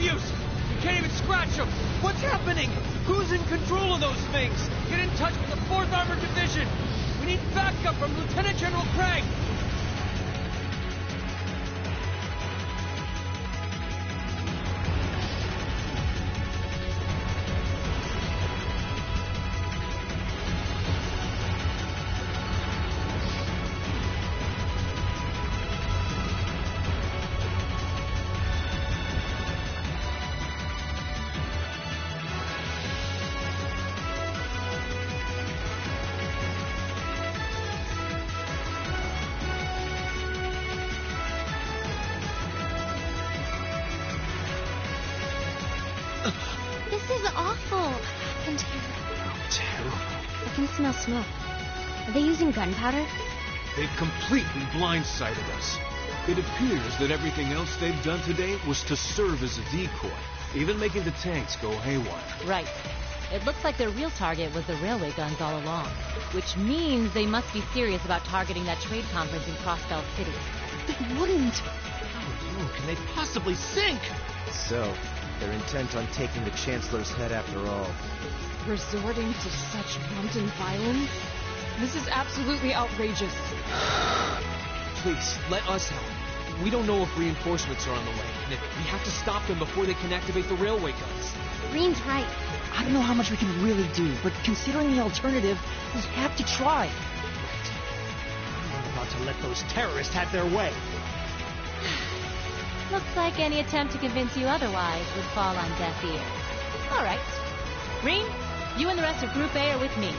use! We can't even scratch them! What's happening? Who's in control of those things? Get in touch with the 4th Armored Division! We need backup from Lieutenant General Craig! This is awful. What happened here? Terrible. I can smell smoke. Are they using gunpowder? They've completely blindsided us. It appears that everything else they've done today was to serve as a decoy, even making the tanks go haywire. Right. It looks like their real target was the railway guns all along, which means they must be serious about targeting that trade conference in Crossbelt City. They wouldn't. How low can they possibly sink? So, they're intent on taking the Chancellor's head after all. Resorting to such wanton violence? This is absolutely outrageous. Please, let us help. We don't know if reinforcements are on the way, and we have to stop them before they can activate the railway guns. Green's right. I don't know how much we can really do, but considering the alternative, we have to try. I'm not about to let those terrorists have their way. Looks like any attempt to convince you otherwise would fall on deaf ears. All right. Green, you and the rest of Group A are with me.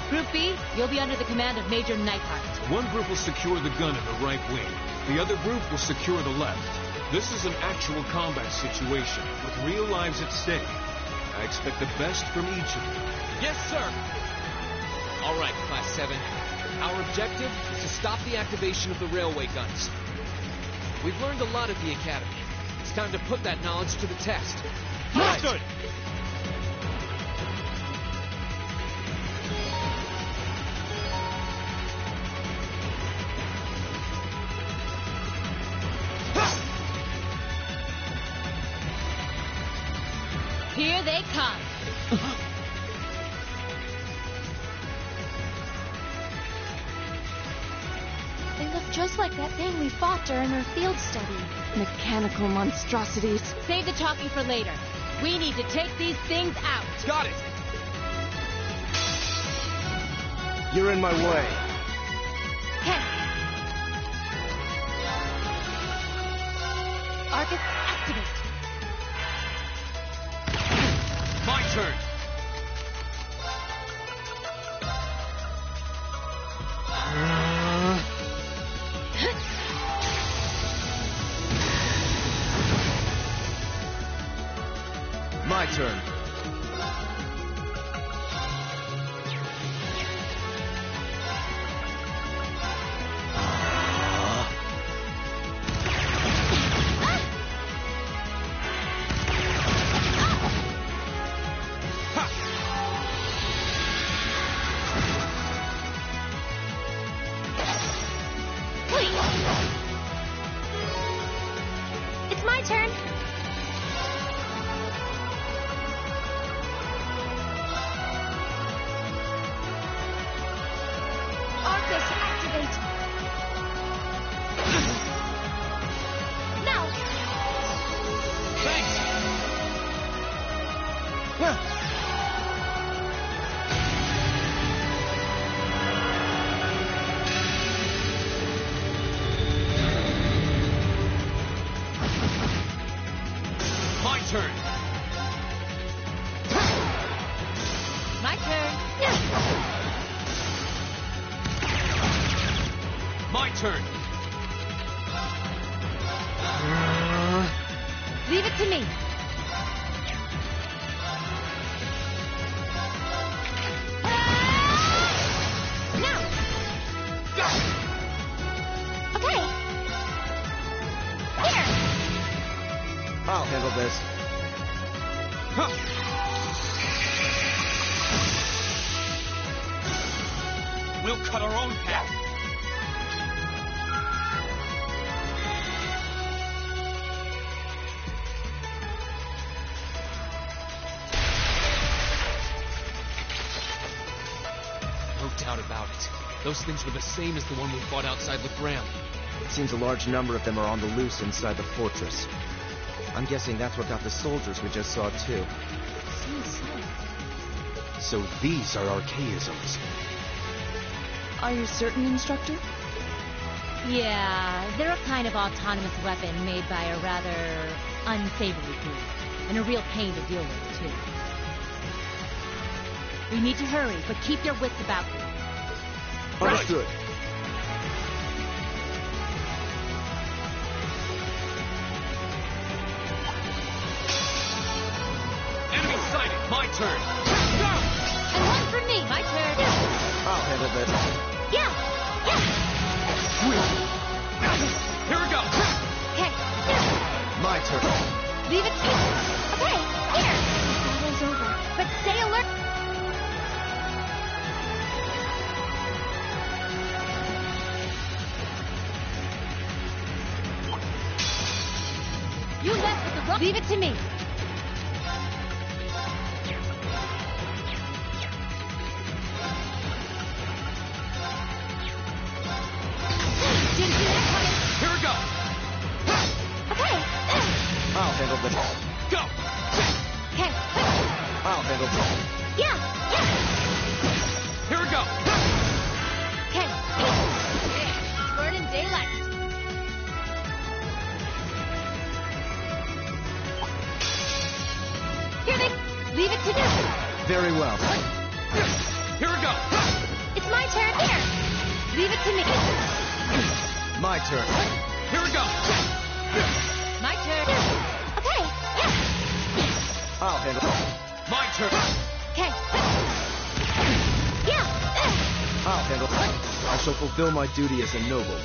Group B, you'll be under the command of Major Neidhart. One group will secure the gun in the right wing. The other group will secure the left. This is an actual combat situation, with real lives at stake. I expect the best from each of you. Yes, sir! All right, Class 7. Our objective is to stop the activation of the railway guns. We've learned a lot at the Academy. It's time to put that knowledge to the test. Understood! Here they come. They look just like that thing we fought during our field study. Mechanical monstrosities. Save the talking for later. We need to take these things out. Got it! You're in my way. Ken. Arcus, activate. My turn! My turn. It's my turn. Arcus, activate. Now. Thanks! My turn! My turn. My turn! Leave it to me. Now. Okay. Here. I'll handle this. We'll cut our own path. doubt about it. Those things were the same as the one we fought outside with Graham. It seems a large number of them are on the loose inside the fortress. I'm guessing that's what got the soldiers we just saw, too. Seems so. So these are archaisms. Are you certain, Instructor? Yeah, they're a kind of autonomous weapon made by a rather unsavory group. And a real pain to deal with, too. We need to hurry, but keep your wits about you. Understood. Enemy sighted! My turn! Go! And one for me, my turn. I'll handle this. Yeah, yeah. Here we go! Okay, My turn. leave it to me. Okay, here. Battle's over. But stay alert. You left with the wrong. Leave it to me. Didn't see that coming. Here we go! Okay. I'll handle this. Go! Okay. I'll handle this. Yeah, yeah. Here we go! Okay. Burning daylight. Here they... Leave it to me. Very well. Here we go! It's my turn. Here. Leave it to me. My turn. Here we go! My turn. Okay. Yeah. I'll handle this. My turn! Okay. Yeah. I'll handle this. I shall fulfill my duty as a noble.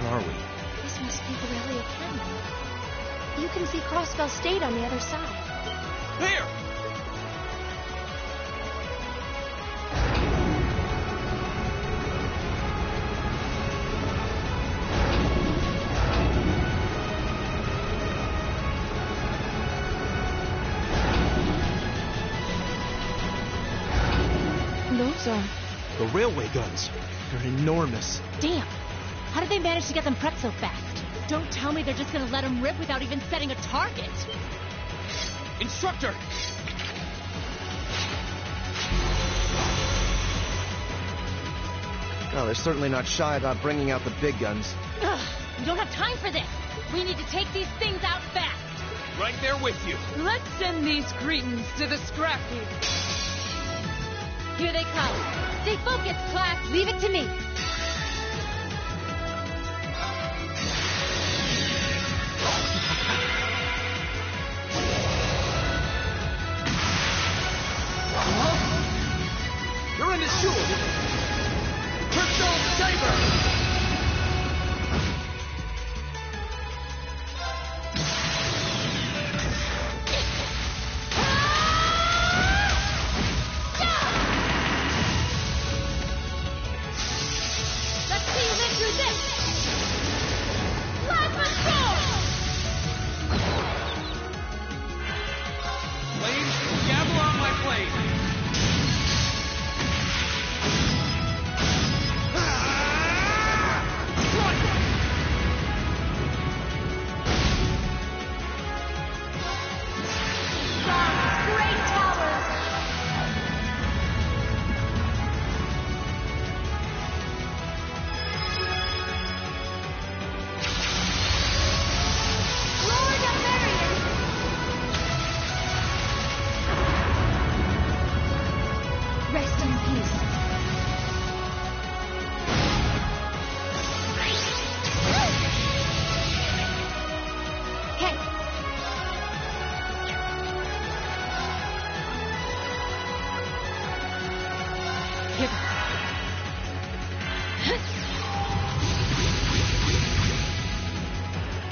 Where are we? This must be Borrelia Canyon. You can see Crossbell State on the other side. Here! Those are... The railway guns. They're enormous. Damn. How did they manage to get them prepped so fast? Don't tell me they're just gonna let them rip without even setting a target. Instructor! No, they're certainly not shy about bringing out the big guns. Ugh, we don't have time for this. We need to take these things out fast. Right there with you! Let's send these cretins to the scrap heap. Here they come. Stay focused, class. Leave it to me. You're in the shoe! Crystal Saber!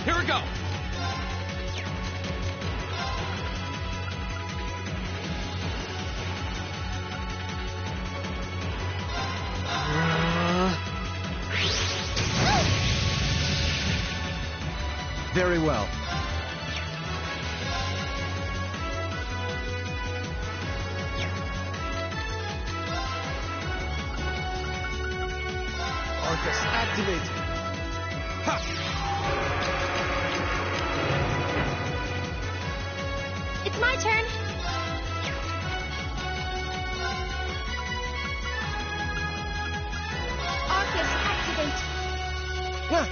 Here we go! Very well. Arcus, activate! Ha! It's my turn. Arcus, activate. Ah!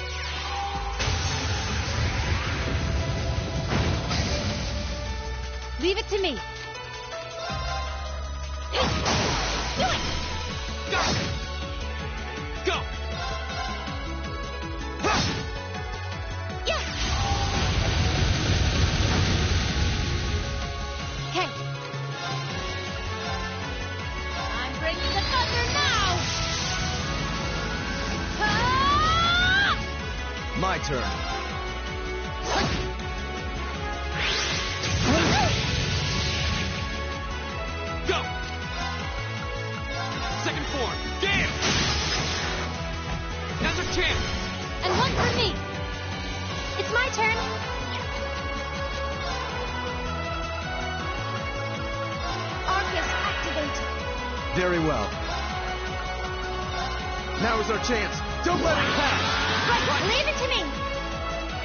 Leave it to me. Do it! Go! Go! Yes! Okay. I'm bringing the thunder now. Ah! My turn. Go! Second form, Gale! Now's our chance! And one for me. It's my turn. Arcus, activate. Very well. Now is our chance. Don't let it pass! Right, leave it to me.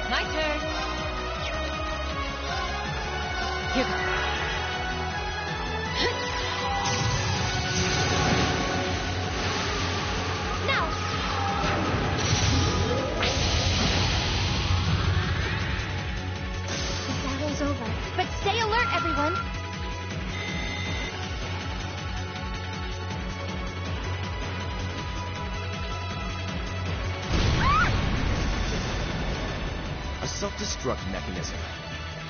My turn. Here goes. Now. The battle's over. But stay alert, everyone. A self-destruct mechanism.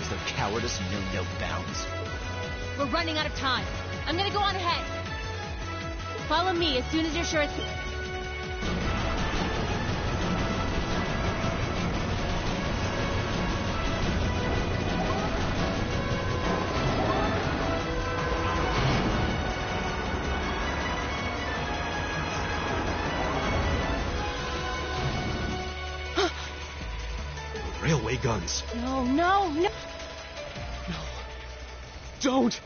Is their cowardice know no bounds? We're running out of time. I'm gonna go on ahead. Follow me as soon as you're sure it's... Railway guns. No, no, no. Don't!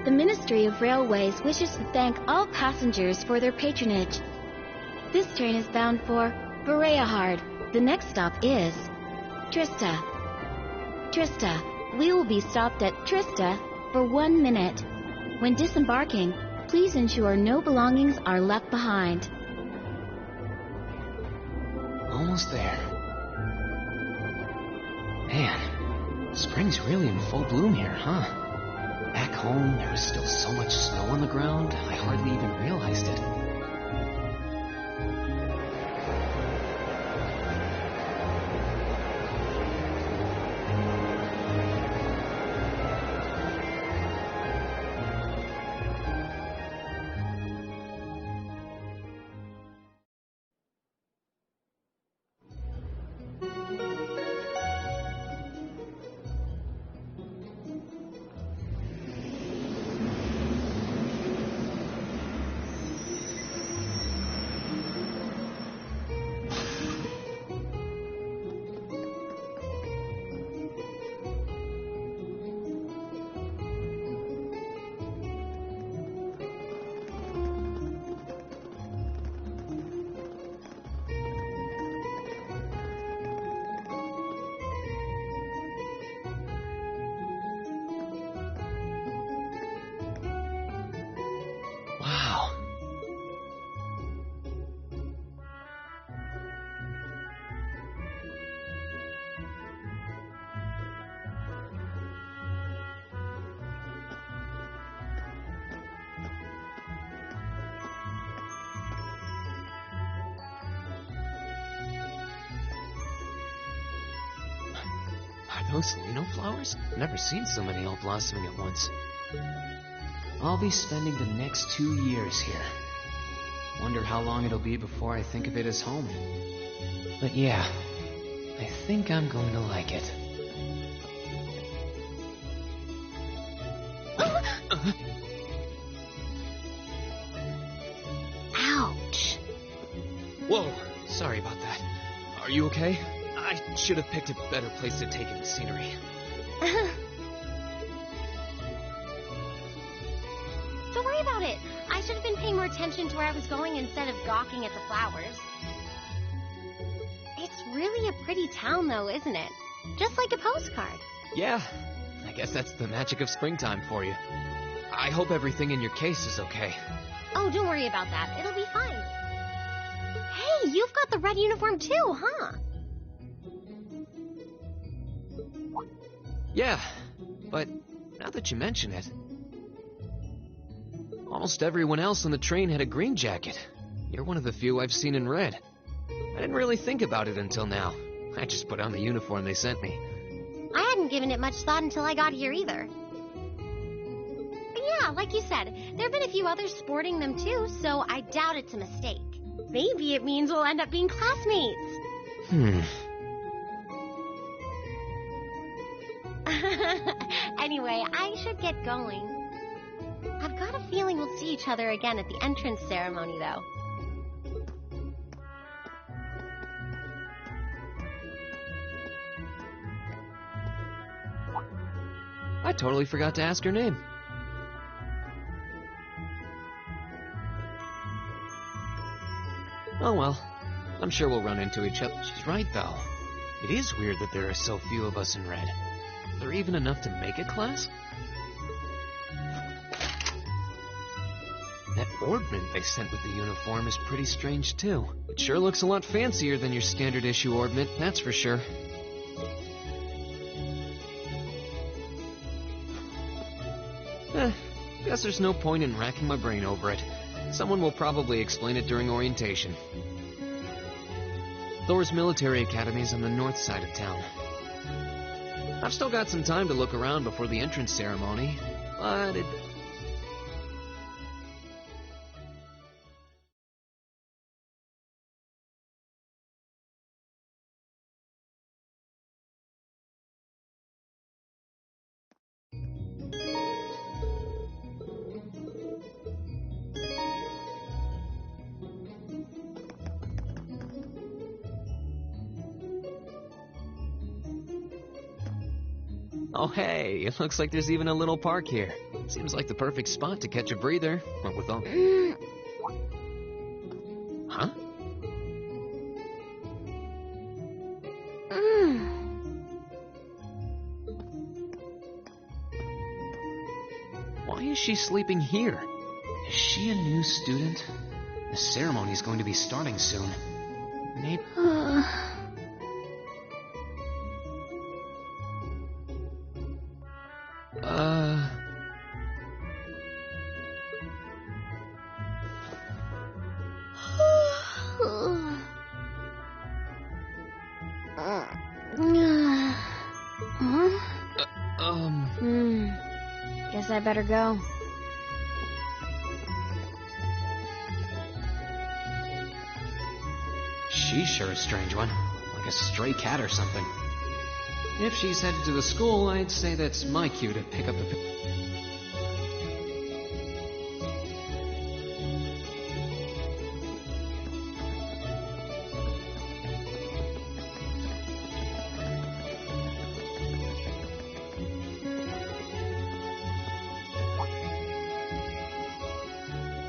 The Ministry of Railways wishes to thank all passengers for their patronage. This train is bound for Bereahard. The next stop is Trista. Trista. We will be stopped at Trista for 1 minute. When disembarking, please ensure no belongings are left behind. Almost there. Man, spring's really in full bloom here, huh? Back home, there was still so much snow on the ground, I hardly even realized it. Wow. Are those Lino flowers? Never seen so many all blossoming at once. I'll be spending the next 2 years here. Wonder how long it'll be before I think of it as home. But yeah, I think I'm going to like it. Ouch. Whoa, sorry about that. Are you okay? I should have picked a better place to take in the scenery. Don't worry about it. I should have been paying more attention to where I was going instead of gawking at the flowers. It's really a pretty town, though, isn't it? Just like a postcard. Yeah, I guess that's the magic of springtime for you. I hope everything in your case is okay. Oh, don't worry about that. It'll be fine. Hey, you've got the red uniform too, huh? Yeah, but now that you mention it, almost everyone else on the train had a green jacket. You're one of the few I've seen in red. I didn't really think about it until now. I just put on the uniform they sent me. I hadn't given it much thought until I got here either. But yeah, like you said, there have been a few others sporting them too, so I doubt it's a mistake. Maybe it means we'll end up being classmates. Anyway, I should get going. I've got a feeling we'll see each other again at the entrance ceremony, though. I totally forgot to ask her name. Oh well, I'm sure we'll run into each other. She's right, though. It is weird that there are so few of us in red. Is there even enough to make a class? That orbment they sent with the uniform is pretty strange, too. It sure looks a lot fancier than your standard issue orbment, that's for sure. Guess there's no point in racking my brain over it. Someone will probably explain it during orientation. Thor's military academy is on the north side of town. I've still got some time to look around before the entrance ceremony, but it... Oh hey, it looks like there's even a little park here. Seems like the perfect spot to catch a breather. What with all... Huh? Why is she sleeping here? Is she a new student? The ceremony's going to be starting soon. Maybe... Guess I better go. She's sure a strange one. Like a stray cat or something. If she's headed to the school, I'd say that's my cue to pick up the...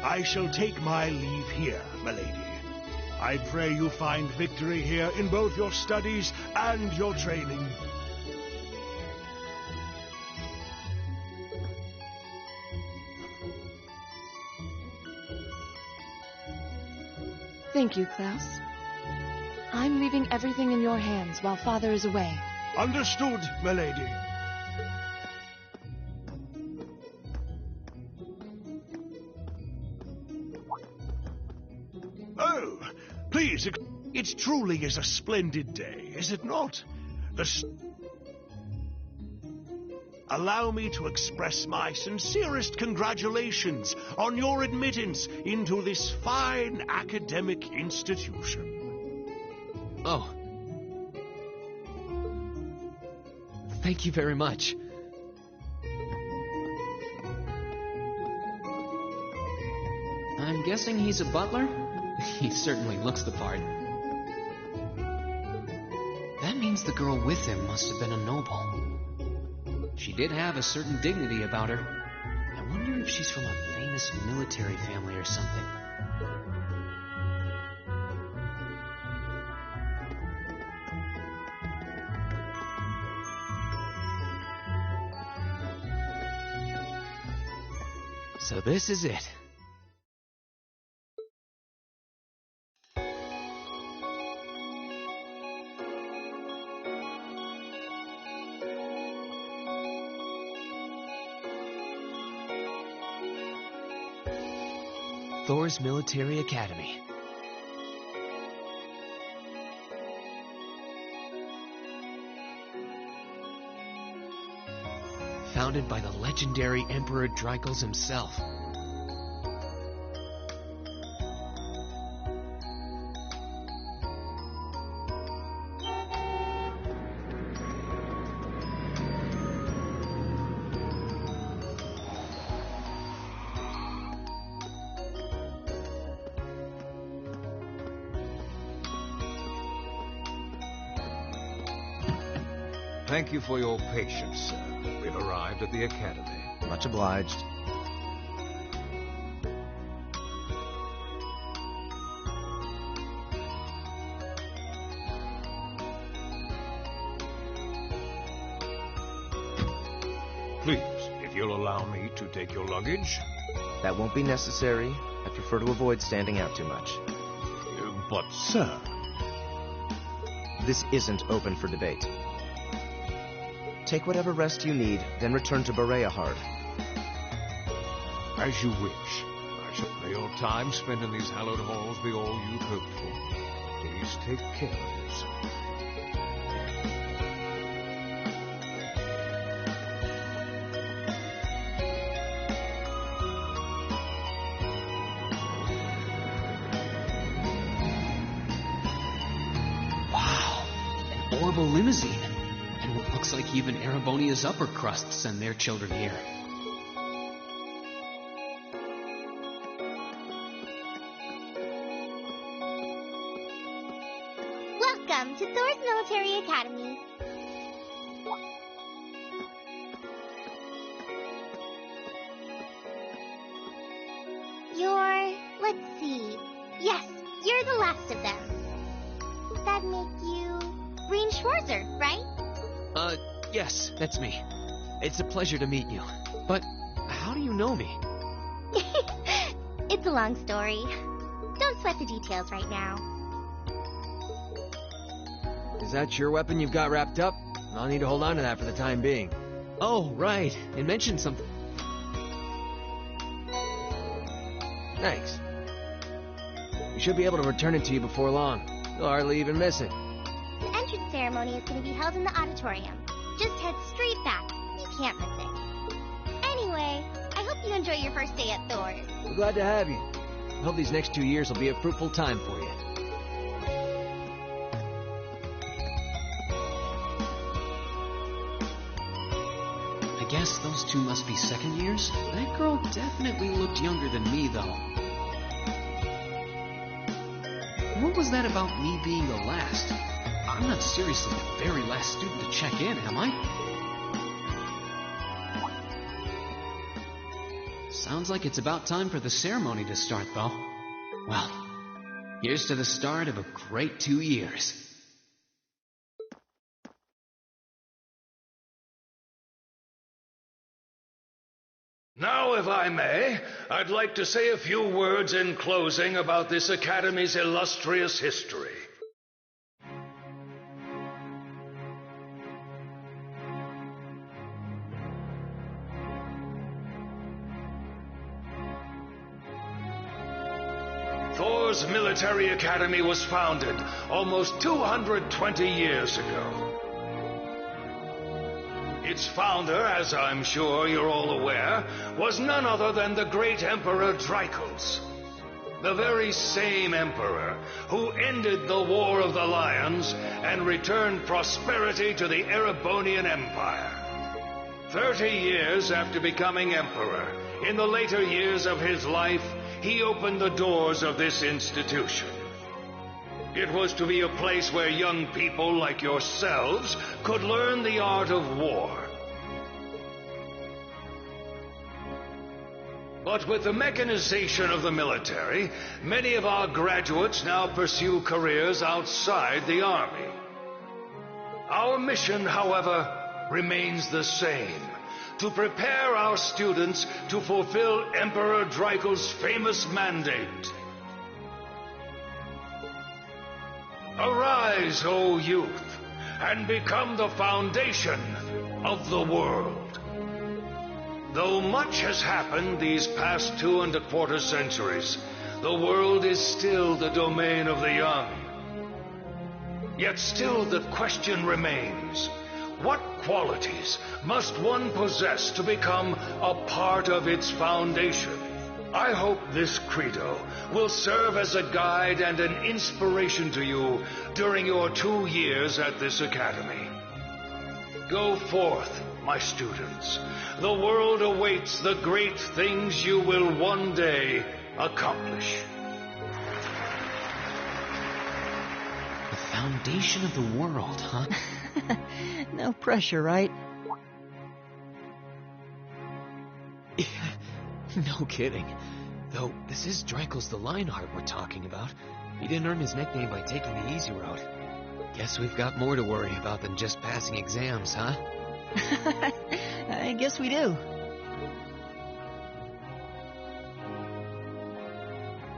I shall take my leave here, milady. I pray you find victory here in both your studies and your training. Thank you, Klaus. I'm leaving everything in your hands while Father is away. Understood, milady. Oh, please, it truly is a splendid day, is it not? Allow me to express my sincerest congratulations on your admittance into this fine academic institution. Oh. Thank you very much. I'm guessing he's a butler? He certainly looks the part. That means the girl with him must have been a noble. She did have a certain dignity about her. I wonder if she's from a famous military family or something. So this is it. Thor's Military Academy. Founded by the legendary Emperor Dreikels himself. Thank you for your patience, sir. We've arrived at the Academy. Much obliged. Please, if you'll allow me to take your luggage. That won't be necessary. I prefer to avoid standing out too much. But, sir... This isn't open for debate. Take whatever rest you need, then return to Bareahard. As you wish. I shall may your time spent in these hallowed halls be all you've hoped for. Please take care of yourself. Wow, an orbital limousine. And it looks like even Erebonia's upper crusts send their children here. Welcome to Thor's Military Academy. Let's see. Yes, you're the last of them. That'd make you Rean Schwarzer, right? Yes, that's me. It's a pleasure to meet you. But how do you know me? It's a long story. Don't sweat the details right now. Is that your weapon you've got wrapped up? I'll need to hold on to that for the time being. Oh, right. It mentioned something. Thanks. We should be able to return it to you before long. You'll hardly even miss it. The entrance ceremony is going to be held in the auditorium. Just head straight back. You can't miss it. Anyway, I hope you enjoy your first day at Thor's. We're glad to have you. I hope these next 2 years will be a fruitful time for you. I guess those two must be second years. That girl definitely looked younger than me, though. What was that about me being the last? I'm not seriously the very last student to check in, am I? Sounds like it's about time for the ceremony to start, though. Well, here's to the start of a great 2 years. Now, if I may, I'd like to say a few words in closing about this Academy's illustrious history. Thor's Military Academy was founded almost 220 years ago. Its founder, as I'm sure you're all aware, was none other than the great Emperor Dreichels. The very same emperor who ended the War of the Lions and returned prosperity to the Erebonian Empire. 30 years after becoming emperor, in the later years of his life, he opened the doors of this institution. It was to be a place where young people like yourselves could learn the art of war. But with the mechanization of the military, many of our graduates now pursue careers outside the army. Our mission, however, remains the same: to prepare our students to fulfill Emperor Dreichels' famous mandate. Arise, O youth, and become the foundation of the world. Though much has happened these past 2¼ centuries, the world is still the domain of the young. Yet still the question remains: what qualities must one possess to become a part of its foundation? I hope this credo will serve as a guide and an inspiration to you during your 2 years at this academy. Go forth, my students. The world awaits the great things you will one day accomplish. The foundation of the world, huh? No pressure, right? No kidding. Though, this is Dreichels the Lionheart we're talking about. He didn't earn his nickname by taking the easy route. Guess we've got more to worry about than just passing exams, huh? I guess we do.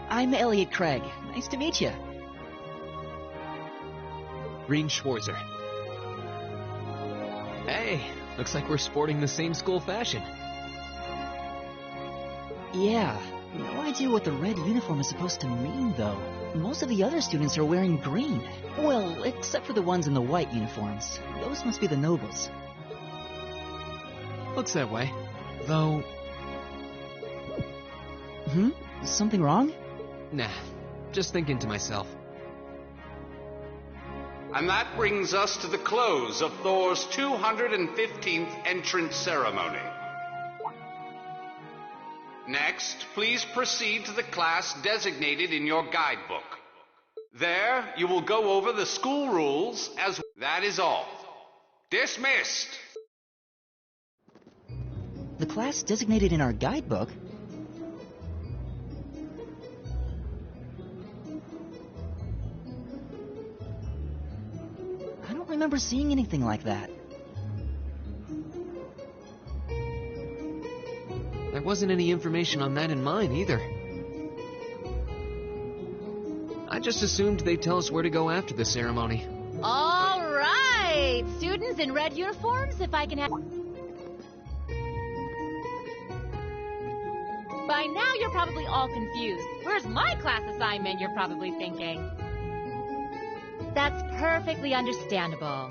I'm Elliot Craig. Nice to meet you. Rean Schwarzer. Hey, looks like we're sporting the same school fashion. Yeah, no idea what the red uniform is supposed to mean, though. Most of the other students are wearing green. Well, except for the ones in the white uniforms. Those must be the nobles. Looks that way. Though... Something wrong? Nah, just thinking to myself. And that brings us to the close of Thor's 215th entrance ceremony. Next, please proceed to the class designated in your guidebook. There, you will go over the school rules as... That is all. Dismissed! The class designated in our guidebook? remember seeing anything like that. There wasn't any information on that in mine either. I just assumed they'd tell us where to go after the ceremony. All right, students in red uniforms, if I can have... By now, you're probably all confused. Where's my class assignment, you're probably thinking. That's perfectly understandable.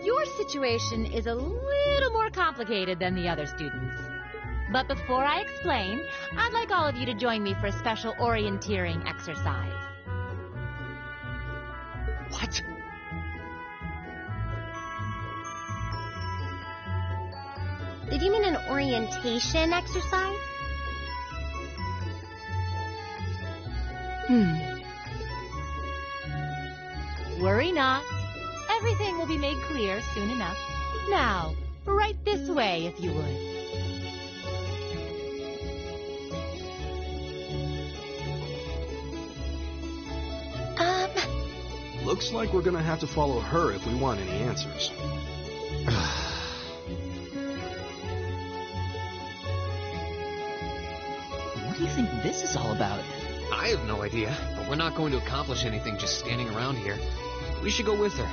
Your situation is a little more complicated than the other students. But before I explain, I'd like all of you to join me for a special orienteering exercise. What? Did you mean an orientation exercise? Worry not. Everything will be made clear soon enough. Now, right this way, if you would. Looks like we're gonna have to follow her if we want any answers. What do you think this is all about? I have no idea, but we're not going to accomplish anything just standing around here. We should go with her.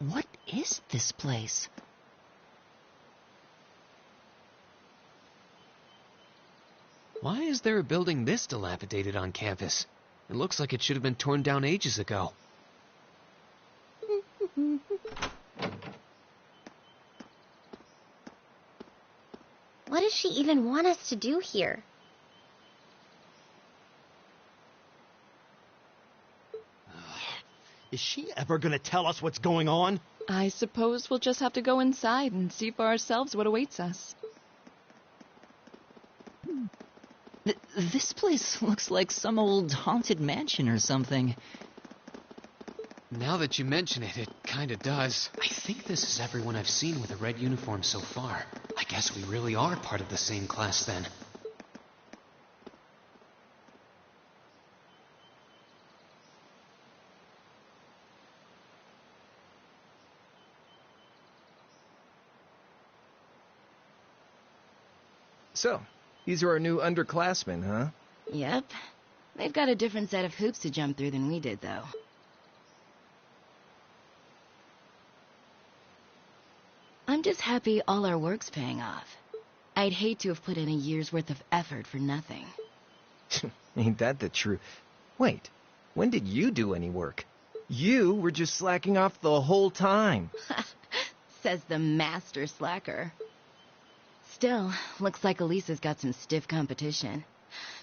What is this place? Why is there a building this dilapidated on campus? It looks like it should have been torn down ages ago. What does she even want us to do here? Is she ever gonna tell us what's going on? I suppose we'll just have to go inside and see for ourselves what awaits us. This place looks like some old haunted mansion or something. Now that you mention it, it kinda does. I think this is everyone I've seen with a red uniform so far. I guess we really are part of the same class then. So, these are our new underclassmen, huh? Yep. They've got a different set of hoops to jump through than we did, though. I'm just happy all our work's paying off. I'd hate to have put in a year's worth of effort for nothing. Ain't that the truth? Wait, when did you do any work? You were just slacking off the whole time. Says the master slacker. Still, looks like Elisa's got some stiff competition.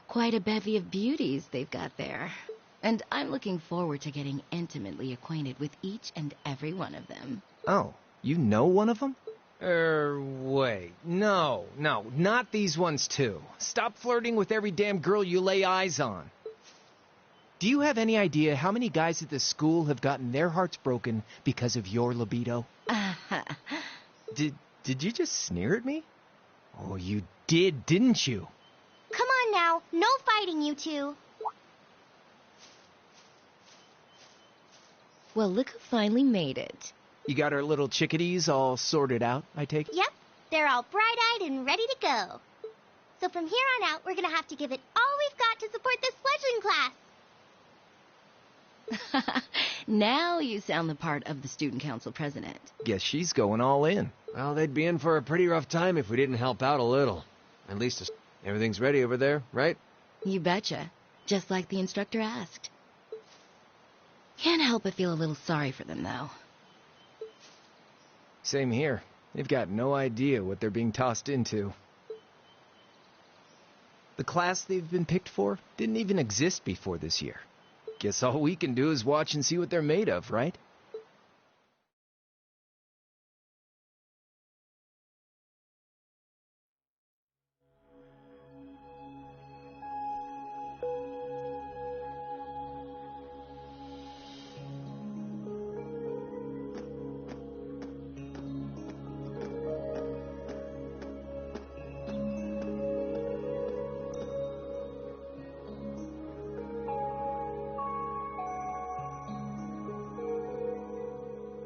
Quite a bevy of beauties they've got there. And I'm looking forward to getting intimately acquainted with each and every one of them. Oh, you know one of them? Wait. No, not these ones too. Stop flirting with every damn girl you lay eyes on. Do you have any idea how many guys at this school have gotten their hearts broken because of your libido? Did you just sneer at me? Oh, you did, didn't you? Come on now, no fighting, you two. Well, look who finally made it. You got our little chickadees all sorted out, I take it? Yep, they're all bright-eyed and ready to go. So from here on out, we're gonna have to give it all we've got to support this fledgling class. Now you sound the part of the student council president. Guess she's going all in. Well, they'd be in for a pretty rough time if we didn't help out a little. At least everything's ready over there, right? You betcha. Just like the instructor asked. Can't help but feel a little sorry for them, though. Same here. They've got no idea what they're being tossed into. The class they've been picked for didn't even exist before this year. Guess all we can do is watch and see what they're made of, right?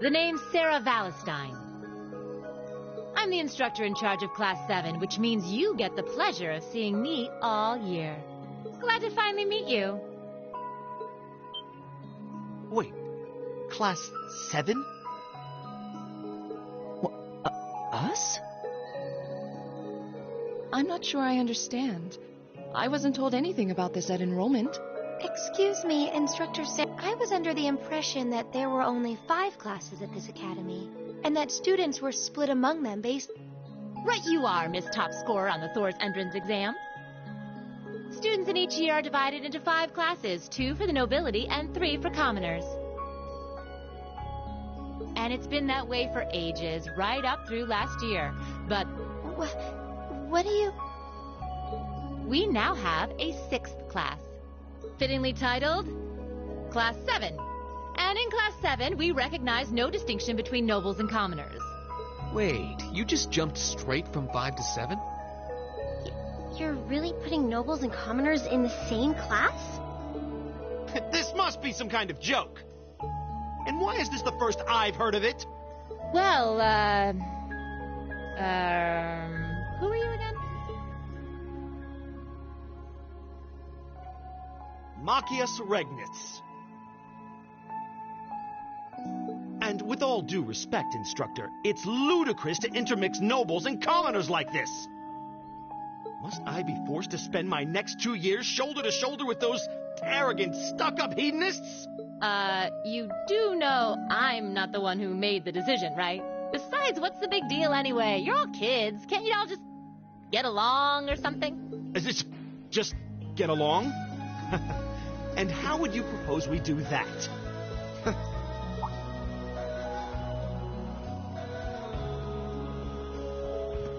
The name's Sarah Valentine. I'm the instructor in charge of Class 7, which means you get the pleasure of seeing me all year. Glad to finally meet you. Wait, Class 7? Us? I'm not sure I understand. I wasn't told anything about this at enrollment. Excuse me, Instructor Sam. I was under the impression that there were only 5 classes at this academy, and that students were split among them based... Right you are, Miss Top Scorer on the Thor's entrance exam. Students in each year are divided into 5 classes, 2 for the nobility and 3 for commoners. And it's been that way for ages, right up through last year. But... What do you... We now have a 6th class, fittingly titled Class 7. And in Class 7, we recognize no distinction between nobles and commoners. Wait, you just jumped straight from 5 to 7? You're really putting nobles and commoners in the same class? This must be some kind of joke. And why is this the first I've heard of it? Well, who are you again? Machias Regnitz. And with all due respect, Instructor, it's ludicrous to intermix nobles and commoners like this. Must I be forced to spend my next 2 years shoulder to shoulder with those arrogant, stuck-up hedonists? You do know I'm not the one who made the decision, right? Besides, what's the big deal anyway? You're all kids. Can't you all just get along or something? Is it just get along? And how would you propose we do that?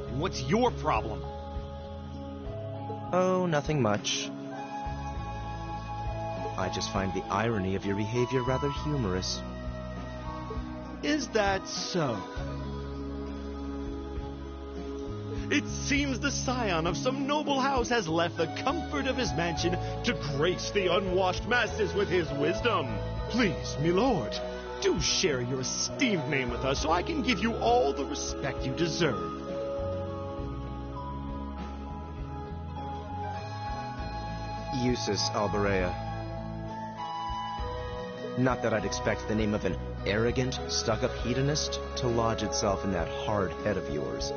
And what's your problem? Oh, nothing much. I just find the irony of your behavior rather humorous. Is that so? It seems the scion of some noble house has left the comfort of his mansion to grace the unwashed masses with his wisdom. Please, my lord, do share your esteemed name with us so I can give you all the respect you deserve. Eustace Albarea. Not that I'd expect the name of an arrogant, stuck-up hedonist to lodge itself in that hard head of yours.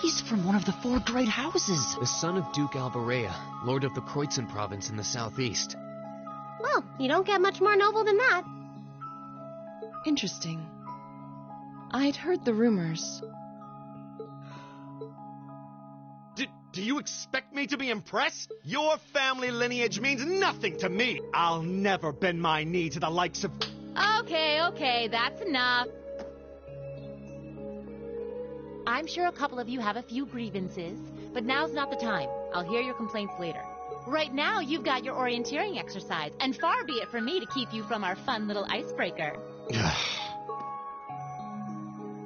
He's from one of the 4 great houses. The son of Duke Albarea, lord of the Kreutzen province in the southeast. Well, you don't get much more noble than that. Interesting. I'd heard the rumors. Do you expect me to be impressed? Your family lineage means nothing to me. I'll never bend my knee to the likes of... Okay, that's enough. I'm sure a couple of you have a few grievances, but now's not the time. I'll hear your complaints later. Right now, you've got your orienteering exercise, and far be it from me to keep you from our fun little icebreaker.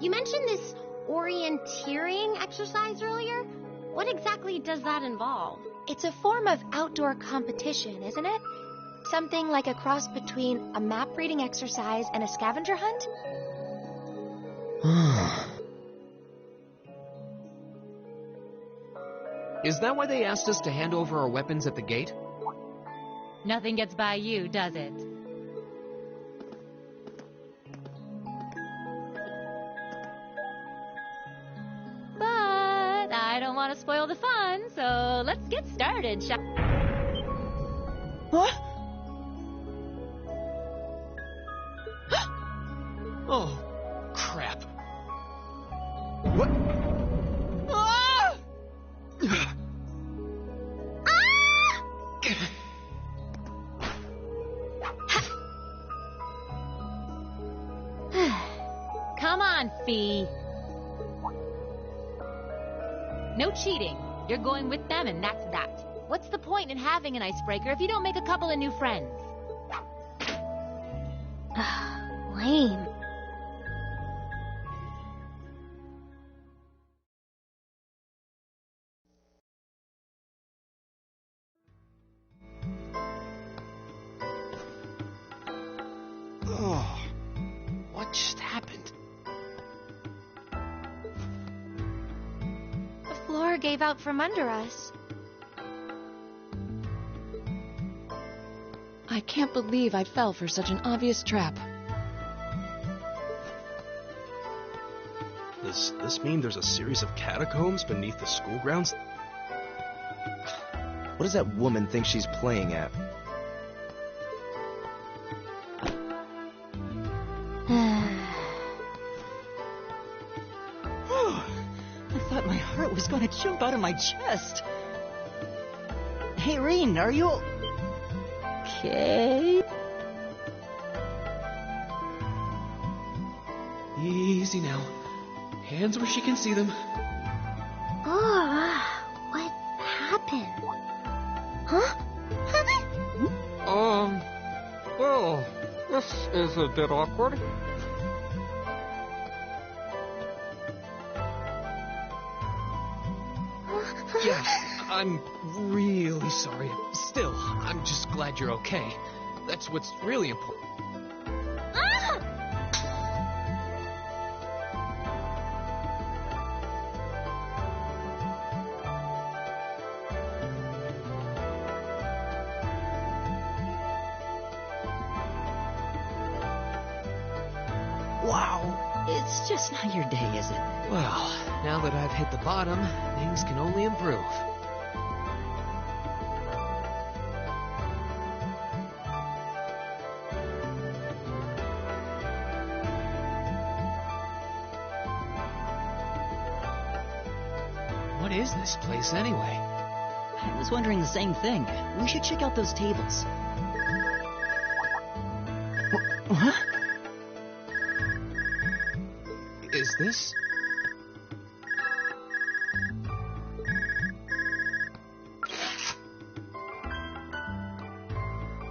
You mentioned this orienteering exercise earlier. What exactly does that involve? It's a form of outdoor competition, isn't it? Something like a cross between a map-reading exercise and a scavenger hunt? Is that why they asked us to hand over our weapons at the gate? Nothing gets by you, does it? But I don't want to spoil the fun, so let's get started, shall we? What? Oh, crap. What? Ah! Come on, Fee. No cheating. You're going with them, and that's that. What's the point in having an icebreaker if you don't make a couple of new friends? Lame. gave out from under us. I can't believe I fell for such an obvious trap. Does this mean there's a series of catacombs beneath the school grounds? What does that woman think she's playing at? I thought my heart was going to jump out of my chest. Hey, Rean, are you okay? Easy now. Hands where she can see them. Oh, what happened? Huh? Well, this is a bit awkward. Yeah, I'm really sorry. Still, I'm just glad you're okay. That's what's really important. Wow, it's just not your day, is it? Well, now that I've hit the bottom, things can only improve. What is this place anyway? I was wondering the same thing. We should check out those tables. What? Is this?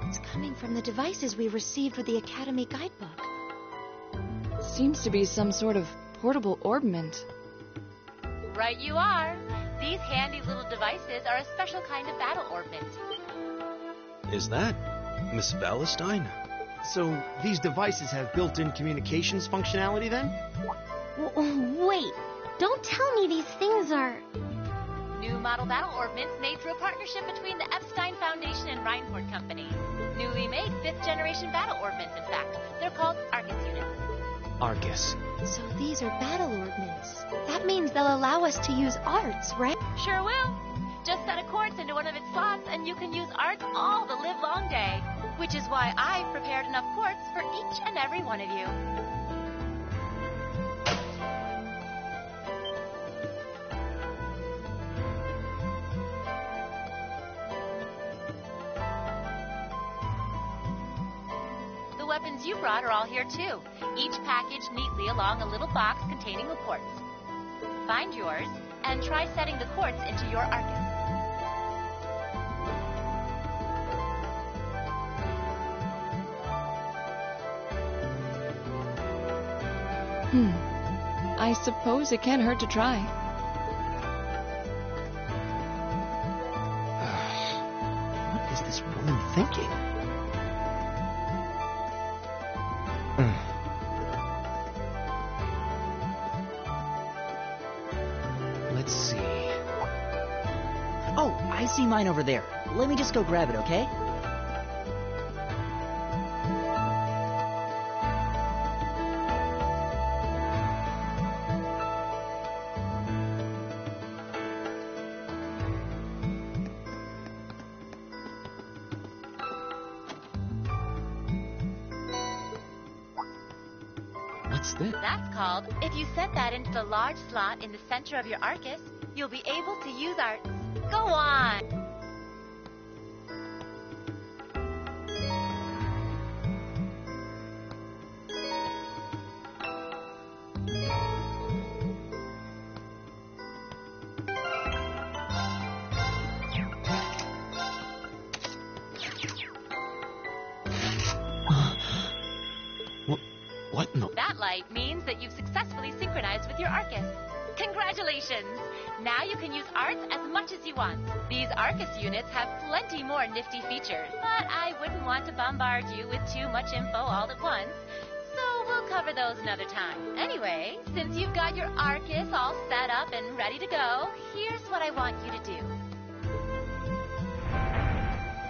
It's coming from the devices we received with the Academy guidebook. Seems to be some sort of portable orbment. Right you are. These handy little devices are a special kind of battle orbment. Is that Miss Valentine? So these devices have built-in communications functionality then? Wait, don't tell me these things are... New model battle orbments made through a partnership between the Epstein Foundation and Reinport Company. Newly made 5th generation battle orbments, in fact. They're called Argus units. Argus. So these are battle orbments. That means they'll allow us to use arts, right? Sure will. Just set a quartz into one of its slots and you can use arts all the livelong day. Which is why I've prepared enough quartz for each and every one of you. The weapons you brought are all here too, each packaged neatly along a little box containing the quartz. Find yours, and try setting the quartz into your Argus. I suppose it can't hurt to try. What is this woman thinking? Let's see. Oh, I see mine over there. Let me just go grab it, okay? What's this? That's called, if you set that into the large slot in the center of your Argus, you'll be able to use arts. Go on! What in the... That light means that you've successfully synchronized with your Arcus. Congratulations! Now you can use arts as much as you want. These Arcus units have plenty more nifty features, but I wouldn't want to bombard you with too much info all at once, so we'll cover those another time. Anyway, since you've got your Arcus all set up and ready to go, here's what I want you to do.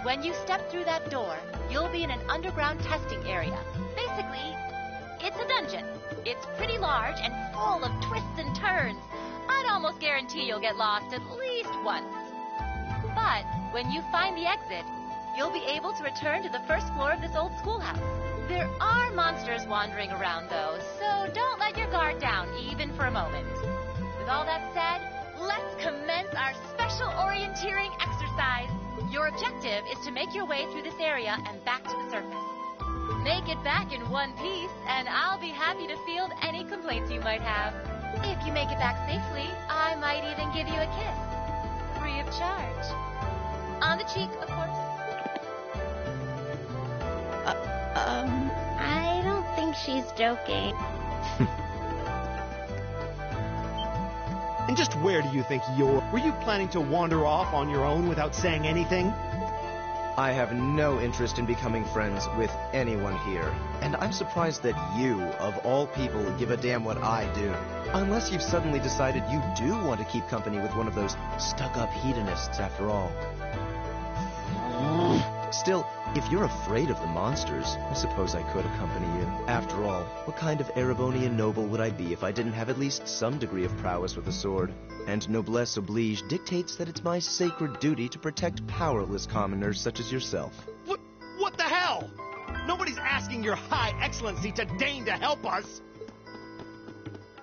When you step through that door, you'll be in an underground testing area. Basically, it's a dungeon. It's pretty large and full of twists and turns. I'd almost guarantee you'll get lost at least once. But when you find the exit, you'll be able to return to the first floor of this old schoolhouse. There are monsters wandering around, though, so don't let your guard down, even for a moment. With all that said, let's commence our special orienteering exercise. Your objective is to make your way through this area and back to the surface. Make it back in one piece, and I'll be happy to field any complaints you might have. If you make it back safely, I might even give you a kiss. Free of charge. On the cheek, of course. I don't think she's joking. And just where do you think you're... Were you planning to wander off on your own without saying anything? I have no interest in becoming friends with anyone here. And I'm surprised that you, of all people, give a damn what I do. Unless you've suddenly decided you do want to keep company with one of those stuck-up hedonists after all. Still, if you're afraid of the monsters, I suppose I could accompany you. After all, what kind of Erebonian noble would I be if I didn't have at least some degree of prowess with a sword? And noblesse oblige dictates that it's my sacred duty to protect powerless commoners such as yourself. What the hell? Nobody's asking your high excellency to deign to help us.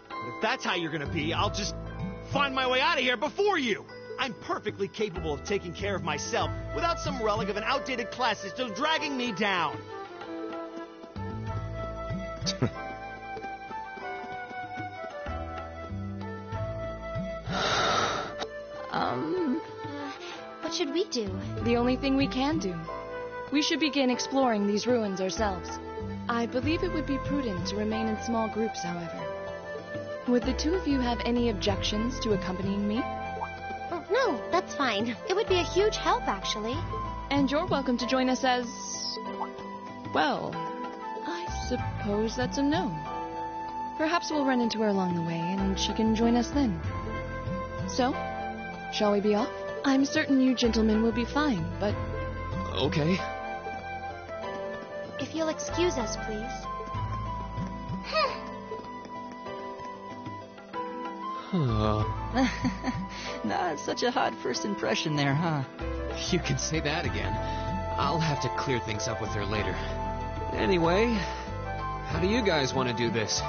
But if that's how you're gonna be, I'll just find my way out of here before you. I'm perfectly capable of taking care of myself without some relic of an outdated class system dragging me down. What should we do? The only thing we can do. We should begin exploring these ruins ourselves. I believe it would be prudent to remain in small groups, however. Would the two of you have any objections to accompanying me? Oh, no, that's fine. It would be a huge help, actually. And you're welcome to join us as... well, I suppose that's a no. Perhaps we'll run into her along the way, and she can join us then. So, shall we be off? I'm certain you gentlemen will be fine, but... Okay. If you'll excuse us, please. Not such a hot first impression there, huh? You can say that again. I'll have to clear things up with her later. Anyway, how do you guys want to do this?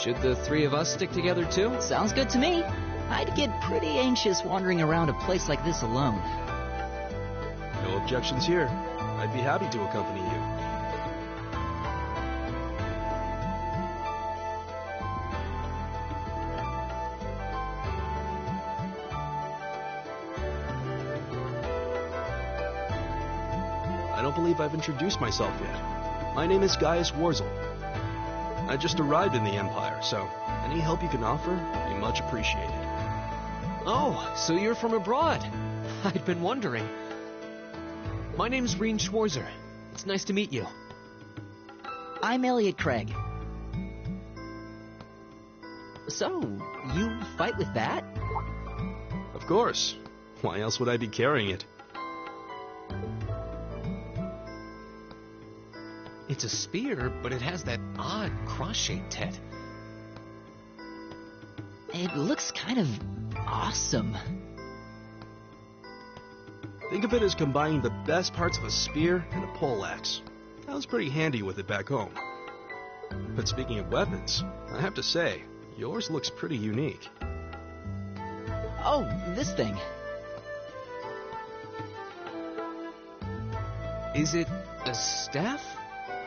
Should the three of us stick together too? Sounds good to me. I'd get pretty anxious wandering around a place like this alone. No objections here. I'd be happy to accompany you. I don't believe I've introduced myself yet. My name is Gaius Warzel. I just arrived in the Empire, so any help you can offer would be much appreciated. Oh, so you're from abroad. I'd been wondering. My name's Reen Schwarzer. It's nice to meet you. I'm Elliot Craig. So, you fight with that? Of course. Why else would I be carrying it? It's a spear, but it has that odd cross-shaped head. It looks kind of awesome. Think of it as combining the best parts of a spear and a poleaxe. I was pretty handy with it back home. But speaking of weapons, I have to say, yours looks pretty unique. Oh, this thing. Is it a staff?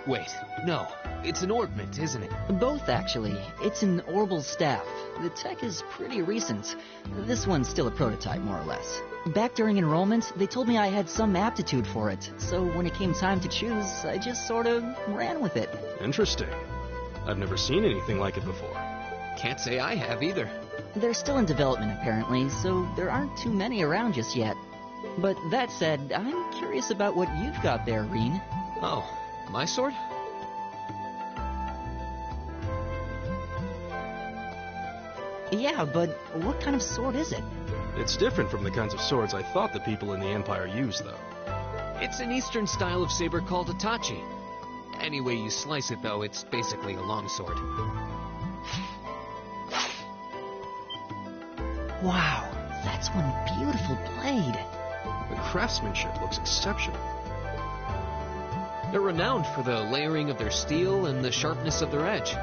Wait, no. It's an ornament, isn't it? Both, actually. It's an Orbal staff. The tech is pretty recent. This one's still a prototype, more or less. Back during enrollment, they told me I had some aptitude for it, so when it came time to choose, I just sort of ran with it. Interesting. I've never seen anything like it before. Can't say I have either. They're still in development, apparently, so there aren't too many around just yet. But that said, I'm curious about what you've got there, Reen. Oh, my sword? Yeah, but what kind of sword is it? It's different from the kinds of swords I thought the people in the Empire used, though. It's an Eastern style of saber called Itachi. Any way you slice it, though, it's basically a longsword. Wow, that's one beautiful blade. The craftsmanship looks exceptional. They're renowned for the layering of their steel and the sharpness of their edge.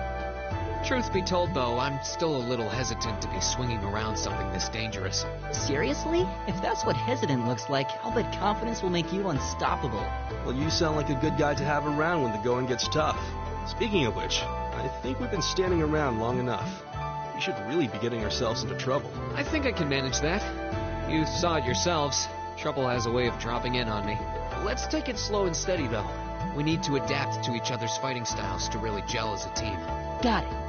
Truth be told, though, I'm still a little hesitant to be swinging around something this dangerous. Seriously? If that's what hesitant looks like, I'll bet confidence will make you unstoppable. Well, you sound like a good guy to have around when the going gets tough. Speaking of which, I think we've been standing around long enough. We should really be getting ourselves into trouble. I think I can manage that. You saw it yourselves. Trouble has a way of dropping in on me. Let's take it slow and steady, though. We need to adapt to each other's fighting styles to really gel as a team. Got it.